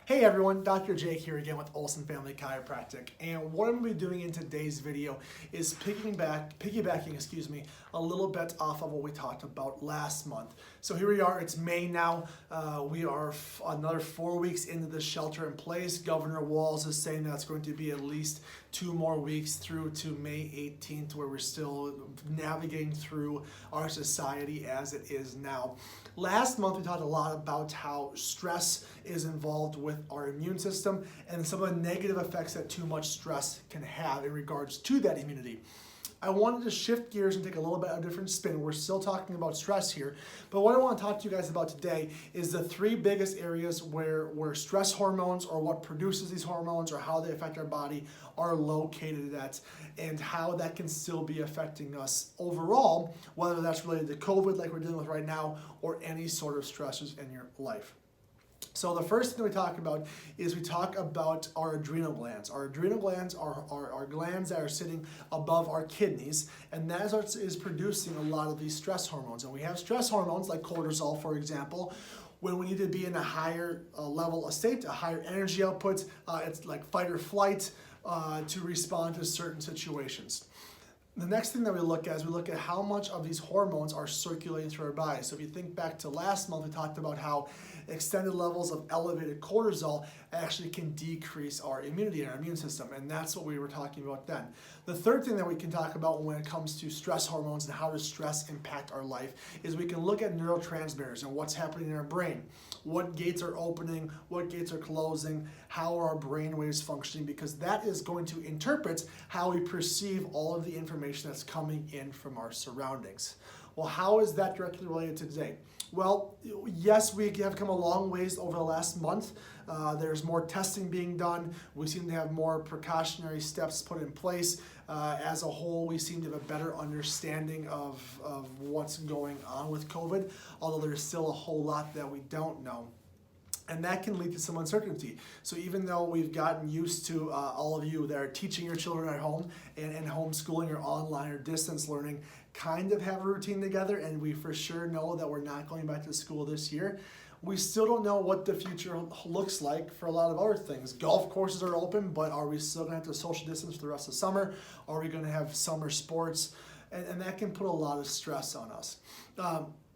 Hey everyone, Dr. Jake here again with Olson Family Chiropractic, and what I'm going to be doing in today's video is piggybacking a little bit off of what we talked about last month. So here we are, it's May now. We are another 4 weeks into the shelter in place. Governor Walz is saying that's going to be at least 2 more weeks through to May 18th, where we're still navigating through our society as it is now. Last month we talked a lot about how stress is involved with our immune system and some of the negative effects that too much stress can have in regards to that immunity. I wanted to shift gears and take a little bit of a different spin. We're still talking about stress here, but what I want to talk to you guys about today is the 3 biggest areas where stress hormones, or what produces these hormones, or how they affect our body, are located at, and how that can still be affecting us overall, whether that's related to COVID like we're dealing with right now, or any sort of stressors in your life. So the first thing that we talk about is we talk about our adrenal glands. Our adrenal glands are glands that are sitting above our kidneys, and that is producing a lot of these stress hormones. And we have stress hormones like cortisol, for example, when we need to be in a higher level of state, a higher energy output. It's like fight or flight to respond to certain situations. The next thing that we look at is we look at how much of these hormones are circulating through our body. So if you think back to last month, we talked about how extended levels of elevated cortisol actually can decrease our immunity and our immune system, and that's what we were talking about then. The third thing that we can talk about when it comes to stress hormones and how does stress impact our life is we can look at neurotransmitters and what's happening in our brain. What gates are opening, what gates are closing, how are our brain waves functioning, because that is going to interpret how we perceive all of the information that's coming in from our surroundings. Well, how is that directly related to today? Well, yes, we have come a long ways over the last month. There's more testing being done. We seem to have more precautionary steps put in place. As a whole, we seem to have a better understanding of what's going on with COVID, although there's still a whole lot that we don't know. And that can lead to some uncertainty. So even though we've gotten used to all of you that are teaching your children at home and homeschooling or online or distance learning kind of have a routine together, and we for sure know that we're not going back to school this year, we still don't know what the future looks like for a lot of other things. Golf courses are open, but are we still gonna have to social distance for the rest of summer? Are we gonna have summer sports? And that can put a lot of stress on us.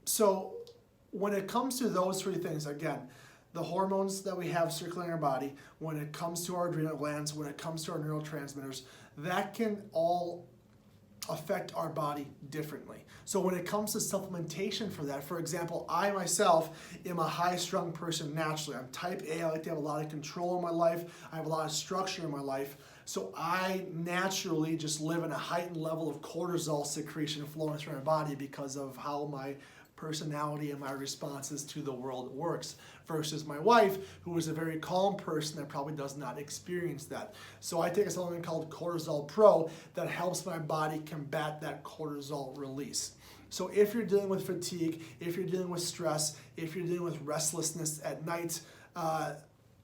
So when it comes to those 3 things, again, the hormones that we have circulating our body, when it comes to our adrenal glands, when it comes to our neurotransmitters, that can all affect our body differently. So when it comes to supplementation for that, for example, I myself am a high-strung person naturally. I'm type A, I like to have a lot of control in my life, I have a lot of structure in my life, so I naturally just live in a heightened level of cortisol secretion flowing through my body because of how my personality and my responses to the world works, versus my wife, who is a very calm person that probably does not experience that. So I take a supplement called Cortisol Pro that helps my body combat that cortisol release. So if you're dealing with fatigue, if you're dealing with stress, if you're dealing with restlessness at night,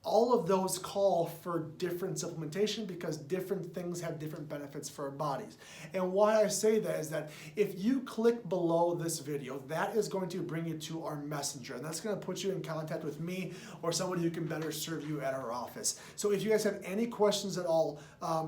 all of those call for different supplementation because different things have different benefits for our bodies. And why I say that is that if you click below this video, that is going to bring you to our messenger, and that's going to put you in contact with me or somebody who can better serve you at our office. So if you guys have any questions at all,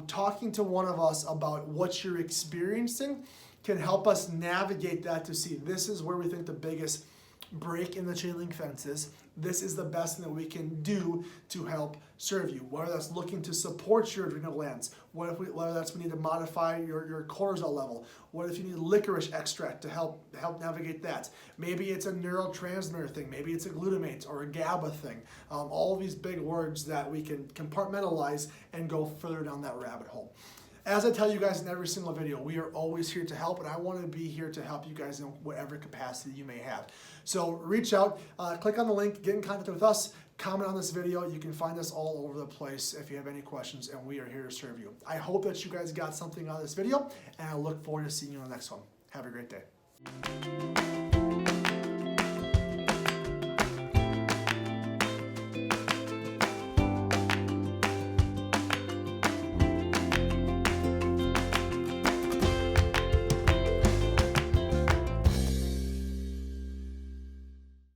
talking to one of us about what you're experiencing can help us navigate that to see this is where we think the biggest break in the chain link fence is. This is the best thing that we can do to help serve you, whether that's looking to support your adrenal glands, whether that's we need to modify your cortisol level, what if you need licorice extract to help navigate that. Maybe it's a neurotransmitter thing, maybe it's a glutamate or a GABA thing. All of these big words that we can compartmentalize and go further down that rabbit hole. As I tell you guys in every single video, we are always here to help, and I want to be here to help you guys in whatever capacity you may have. So reach out, click on the link, get in contact with us, comment on this video. You can find us all over the place if you have any questions, and we are here to serve you. I hope that you guys got something out of this video, and I look forward to seeing you on the next one. Have a great day.